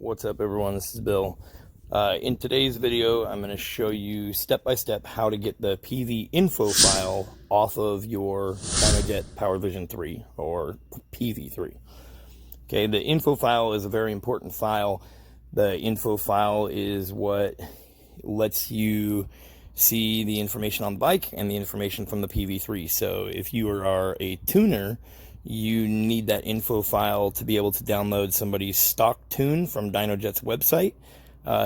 What's up everyone, this is Bill. In today's video I'm going to show you step by step how to get the PVinfo file off of your DYNOJET PV 3 or PV3. Okay, the info file is a very important file. The info file is what lets you see the information on the bike and the information from the PV3. So if you are a tuner, you need that info file to be able to download somebody's stock tune from DYNOJET's website.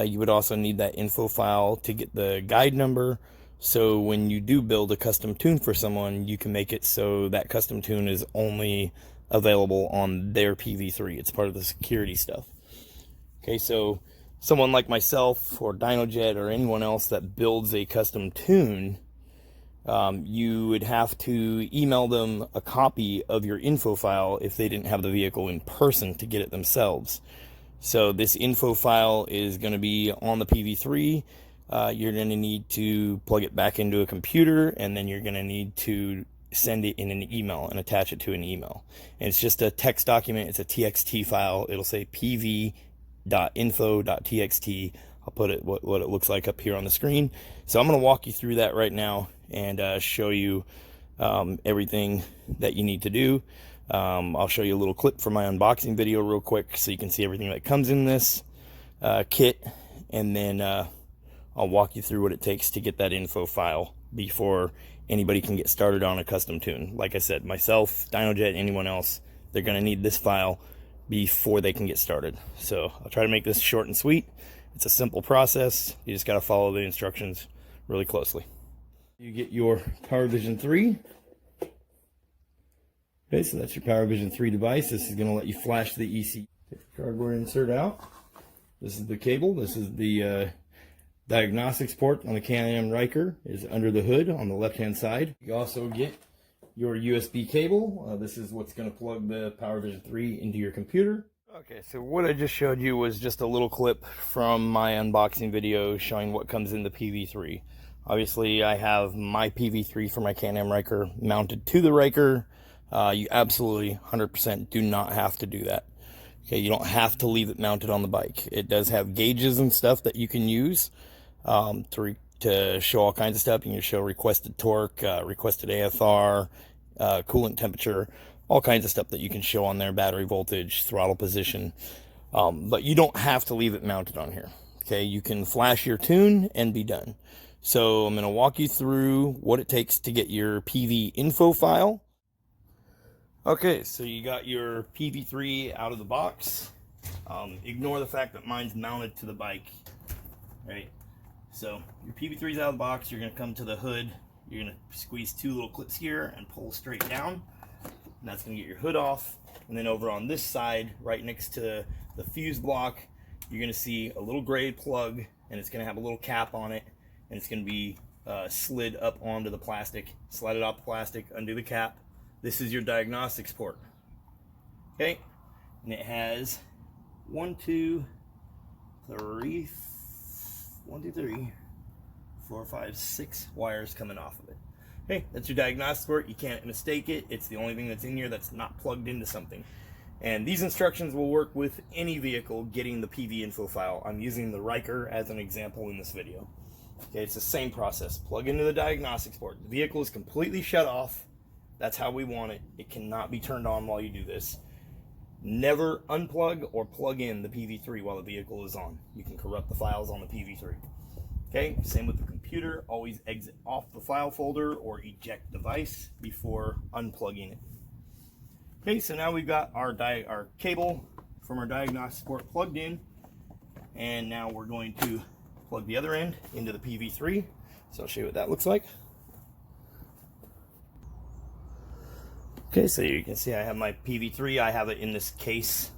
You would also need that info file to get the guide number, so when you do build a custom tune for someone, you can make it so that custom tune is only available on their PV3. It's part of the security stuff. Okay, so someone like myself or DYNOJET or anyone else that builds a custom tune, you would have to email them a copy of your info file if they didn't have the vehicle in person to get it themselves. So this info file is going to be on the PV3. You're going to need to plug it back into a computer, and then you're going to need to send it in an email and attach it to an email. And it's just a text document. It's a TXT file. It'll say pv.info.txt. I'll put it what it looks like up here on the screen. So I'm going to walk you through that right now and show you everything that you need to do. I'll show you a little clip from my unboxing video real quick so you can see everything that comes in this kit, and then I'll walk you through what it takes to get that info file before anybody can get started on a custom tune. Like I said, myself, DYNOJET, anyone else, they're going to need this file before they can get started. So I'll try to make this short and sweet. It's a simple process. You just got to follow the instructions really closely. You get your PVision 3. Okay, so that's your PVision 3 device. This is going to let you flash the ECU. Take the cardboard insert out. This is the cable. This is the diagnostics port on the Can-Am Ryker. Is under the hood on the left-hand side. You also get your USB cable. This is what's going to plug the PVision 3 into your computer. Okay, so what I just showed you was just a little clip from my unboxing video showing what comes in the PV3. Obviously, I have my PV3 for my Can-Am Ryker mounted to the Ryker. You absolutely 100% do not have to do that. Okay, you don't have to leave it mounted on the bike. It does have gauges and stuff that you can use to show all kinds of stuff. You can show requested torque, requested AFR, coolant temperature, all kinds of stuff that you can show on there, battery voltage, throttle position. But you don't have to leave it mounted on here. Okay, you can flash your tune and be done. So I'm going to walk you through what it takes to get your PVinfo file. Okay, so you got your PV3 out of the box. Ignore the fact that mine's mounted to the bike. Right? So your PV3 is out of the box. You're going to come to the hood. You're going to squeeze two little clips here and pull straight down. And that's going to get your hood off. And then over on this side, right next to the fuse block, you're going to see a little gray plug, and it's going to have a little cap on it, and it's going to be slid up onto the plastic. Slide it off the plastic, undo the cap. This is your diagnostics port. Okay, and it has 1, 2, 3, 4, 5, 6 wires coming off of it. Okay, that's your diagnostics port. You can't mistake it. It's the only thing that's in here that's not plugged into something. And these instructions will work with any vehicle getting the PVinfo file. I'm using the Ryker as an example in this video. Okay, it's the same process. Plug into the diagnostics port. The vehicle is completely shut off. That's how we want it. It cannot be turned on while you do this. Never unplug or plug in the PV3 while the vehicle is on. You can corrupt the files on the PV3. Okay, same with the computer. Always exit off the file folder or eject device before unplugging it. Okay, so now we've got our cable from our diagnostic port plugged in, and now we're going to plug the other end into the PV3. So I'll show you what that looks like. Okay, so you can see I have my PV3. I have it in this case.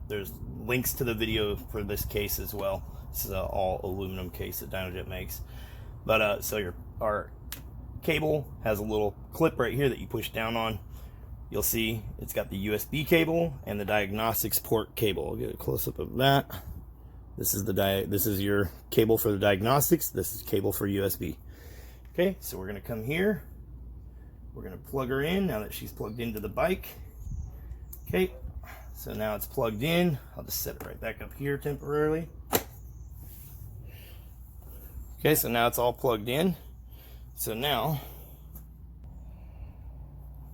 There's links to the video for this case as well. This is an all aluminum case that DYNOJET makes. But so our cable has a little clip right here that you push down on. You'll see it's got the USB cable and the diagnostics port cable. I'll get a close up of that. This is your cable for the diagnostics. This is cable for USB. Okay, so we're gonna come here. We're going to plug her in now that she's plugged into the bike. Okay, So now it's plugged in. I'll just set it right back up here temporarily. Okay, so now it's all plugged in. So now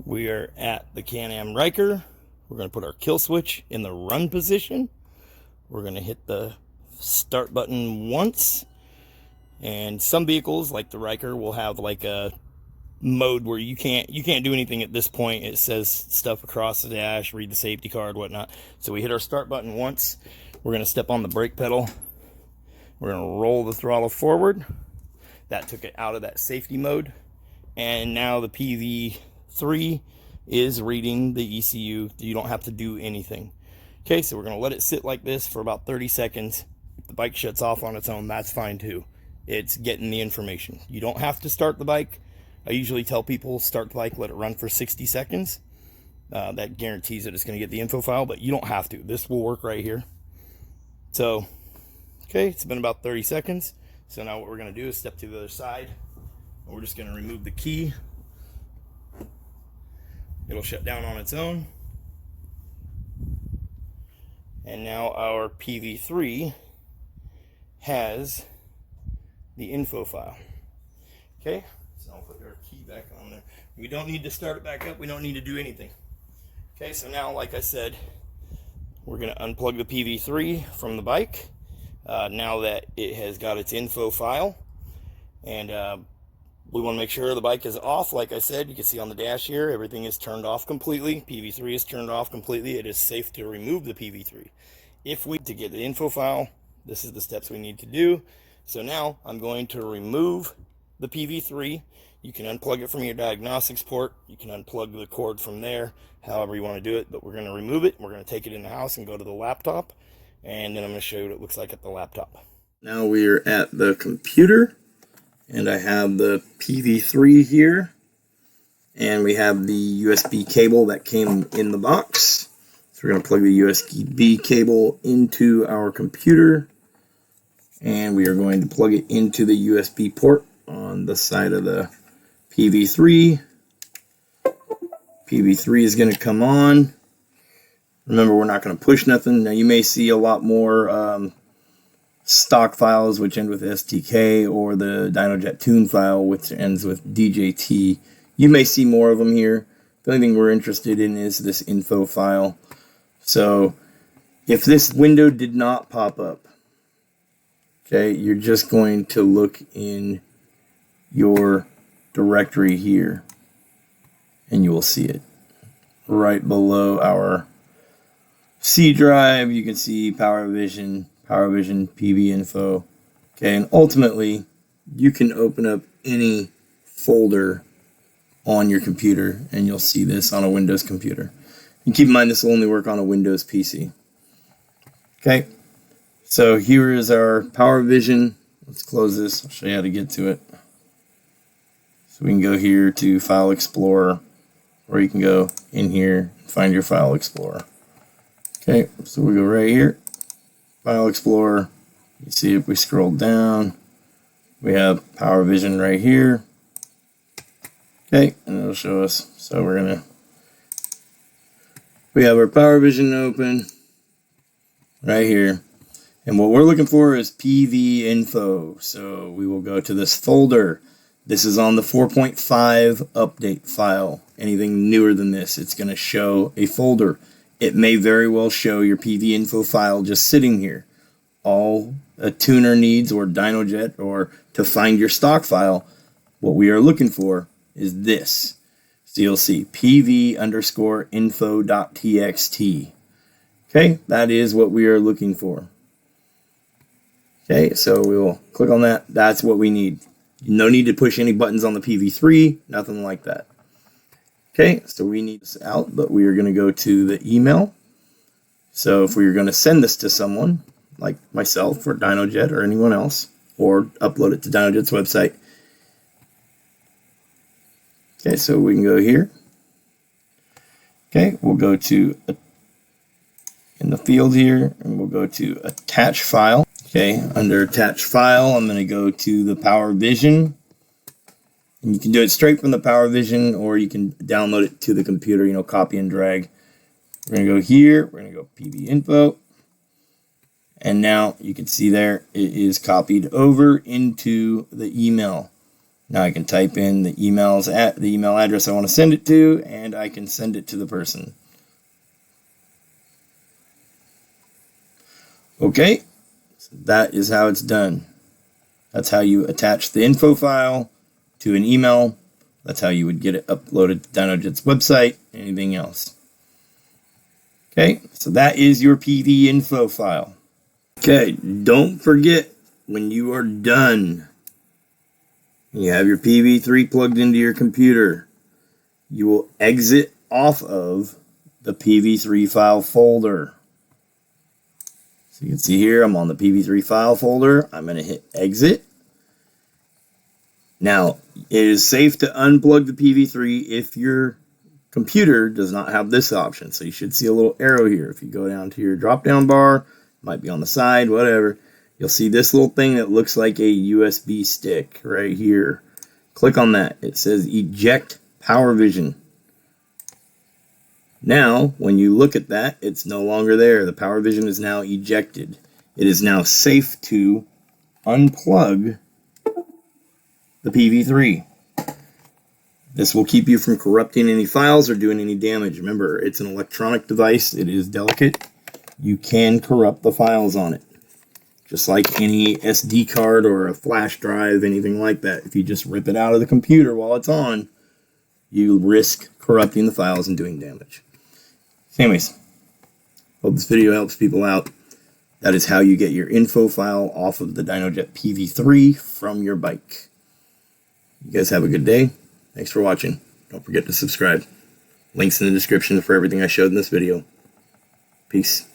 we are at the Can-Am Ryker. We're going to put our kill switch in the run position. We're going to hit the start button once. And some vehicles like the Ryker will have like a mode where you can't do anything at this point. It says stuff across the dash, read the safety card, whatnot. So we hit our start button once. We're going to step on the brake pedal. We're going to roll the throttle forward. That took it out of that safety mode. And now the PV3 is reading the ECU. You don't have to do anything. Okay, so we're going to let it sit like this for about 30 seconds. If the bike shuts off on its own, that's fine too. It's getting the information. You don't have to start the bike. I usually tell people start the bike, let it run for 60 seconds. That guarantees that it's going to get the info file, but you don't have to. This will work right here. So, okay, it's been about 30 seconds. So now what we're going to do is step to the other side. We're just going to remove the key. It'll shut down on its own. And now our PV3 has the info file. Okay, so I'll put our key back on there. We don't need to start it back up. We don't need to do anything. Okay, so now, like I said, we're going to unplug the PV3 from the bike. Now that it has got its info file, and we want to make sure the bike is off. Like I said, you can see on the dash here, everything is turned off completely. PV3 is turned off completely. It is safe to remove the PV3. If we to get the info file, this is the steps we need to do. So now I'm going to remove the PV3. You can unplug it from your diagnostics port. You can unplug the cord from there, however you want to do it. But we're going to remove it. We're going to take it in the house and go to the laptop. And then I'm going to show you what it looks like at the laptop. Now we are at the computer. And I have the PV3 here. And we have the USB cable that came in the box. So we're going to plug the USB cable into our computer. And we are going to plug it into the USB port on the side of the PV3. PV3 is going to come on. Remember, we're not going to push nothing. Now, you may see a lot more stock files which end with STK, or the DYNOJET tune file which ends with DJT. You may see more of them here. The only thing we're interested in is this info file. So, if this window did not pop up, okay, you're just going to look in your directory here, and you will see it right below our C drive. You can see PowerVision, PVinfo. Okay, and ultimately, you can open up any folder on your computer, and you'll see this on a Windows computer. And keep in mind, this will only work on a Windows PC. Okay. So here is our PowerVision. Let's close this. I'll show you how to get to it. So we can go here to File Explorer, or you can go in here and find your File Explorer. Okay, so we go right here, File Explorer. You see if we scroll down, we have PowerVision right here. Okay, and it'll show us. So we have our PowerVision open right here. And what we're looking for is PVinfo. So we will go to this folder. This is on the 4.5 update file. Anything newer than this, it's going to show a folder. It may very well show your PVinfo file just sitting here. All a tuner needs, or DYNOJET, or to find your stock file, what we are looking for is this. So you'll see pv_info.txt. Okay, that is what we are looking for. Okay, so we will click on that. That's what we need. No need to push any buttons on the PV3, nothing like that. Okay, so we need this out, but we are going to go to the email. So if we are going to send this to someone, like myself or DYNOJET or anyone else, or upload it to DYNOJET's website. Okay, so we can go here. Okay, we'll go to in the field here, and we'll go to attach file. Okay, under attach file, I'm going to go to the PowerVision. And you can do it straight from the PowerVision, or you can download it to the computer, copy and drag. We're going to go here. We're going to go PVinfo. And now you can see there it is copied over into the email. Now I can type in the email address I want to send it to, and I can send it to the person. Okay, so that is how it's done. That's how you attach the info file to an email. That's how you would get it uploaded to DYNOJET's website, anything else. Okay, so that is your PVinfo file. Okay, don't forget, when you are done, you have your PV3 plugged into your computer, you will exit off of the PV3 file folder. So you can see here, I'm on the PV3 file folder. I'm going to hit exit. Now, it is safe to unplug the PV3 if your computer does not have this option. So you should see a little arrow here. If you go down to your drop-down bar, might be on the side, whatever, you'll see this little thing that looks like a USB stick right here. Click on that. It says eject PowerVision. Now, when you look at that, it's no longer there. The PowerVision is now ejected. It is now safe to unplug the PV3. This will keep you from corrupting any files or doing any damage. Remember, it's an electronic device. It is delicate. You can corrupt the files on it. Just like any SD card or a flash drive, anything like that. If you just rip it out of the computer while it's on, you risk corrupting the files and doing damage. Anyways, hope this video helps people out. That is how you get your info file off of the DYNOJET PV3 from your bike. You guys have a good day. Thanks for watching. Don't forget to subscribe. Links in the description for everything I showed in this video. Peace.